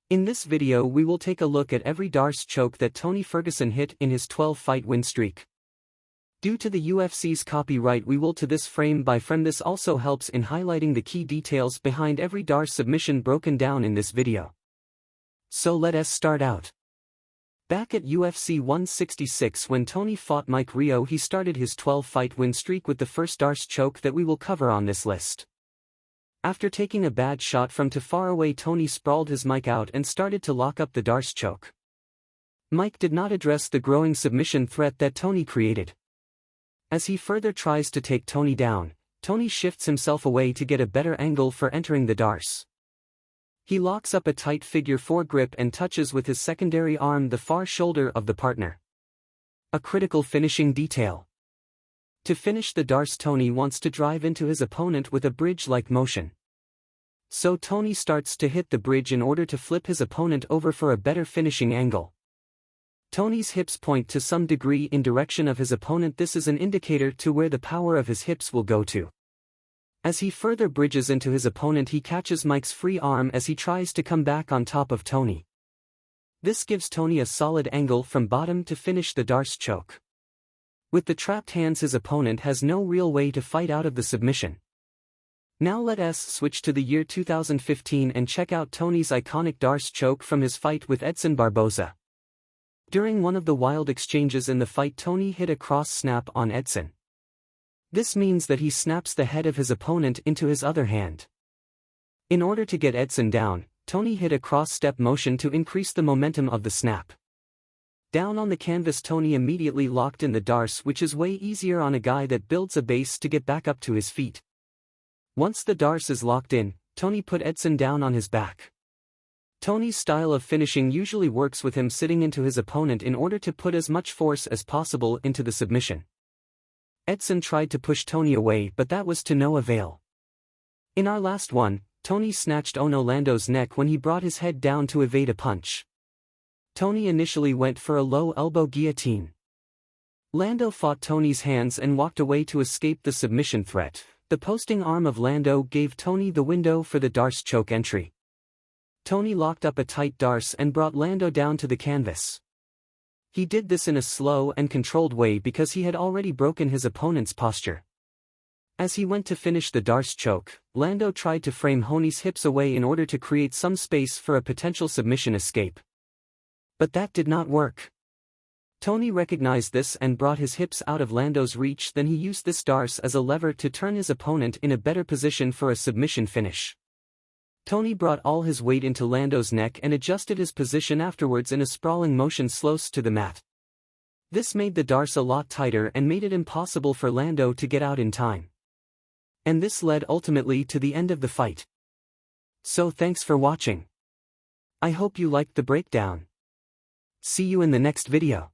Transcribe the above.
In this video we will take a look at every darce choke that Tony Ferguson hit in his 12-fight win streak. Due to the UFC's copyright we will to this frame by frame. This also helps in highlighting the key details behind every darce submission broken down in this video. So let us start out. Back at UFC 166 when Tony fought Mike Rio, he started his 12-fight win streak with the first darce choke that we will cover on this list. After taking a bad shot from too far away, Tony sprawled his Mike out and started to lock up the darce choke. Mike did not address the growing submission threat that Tony created. As he further tries to take Tony down, Tony shifts himself away to get a better angle for entering the darce. He locks up a tight figure 4 grip and touches with his secondary arm the far shoulder of the partner. A critical finishing detail. To finish the darce, Tony wants to drive into his opponent with a bridge-like motion. So Tony starts to hit the bridge in order to flip his opponent over for a better finishing angle. Tony's hips point to some degree in direction of his opponent. This is an indicator to where the power of his hips will go to. As he further bridges into his opponent, he catches Mike's free arm as he tries to come back on top of Tony. This gives Tony a solid angle from bottom to finish the darce choke. With the trapped hands, his opponent has no real way to fight out of the submission. Now let us switch to the year 2015 and check out Tony's iconic darce choke from his fight with Edson Barboza. During one of the wild exchanges in the fight, Tony hit a cross snap on Edson. This means that he snaps the head of his opponent into his other hand. In order to get Edson down, Tony hit a cross-step motion to increase the momentum of the snap. Down on the canvas, Tony immediately locked in the darce, which is way easier on a guy that builds a base to get back up to his feet. Once the darce is locked in, Tony put Edson down on his back. Tony's style of finishing usually works with him sitting into his opponent in order to put as much force as possible into the submission. Edson tried to push Tony away, but that was to no avail. In our last one, Tony snatched Ono Lando's neck when he brought his head down to evade a punch. Tony initially went for a low elbow guillotine. Lando fought Tony's hands and walked away to escape the submission threat. The posting arm of Lando gave Tony the window for the darce choke entry. Tony locked up a tight darce and brought Lando down to the canvas. He did this in a slow and controlled way because he had already broken his opponent's posture. As he went to finish the darce choke, Lando tried to frame Tony's hips away in order to create some space for a potential submission escape. But that did not work. Tony recognized this and brought his hips out of Lando's reach. Then he used this darce as a lever to turn his opponent in a better position for a submission finish. Tony brought all his weight into Lando's neck and adjusted his position afterwards in a sprawling motion close to the mat. This made the darce a lot tighter and made it impossible for Lando to get out in time. And this led ultimately to the end of the fight. So thanks for watching. I hope you liked the breakdown. See you in the next video.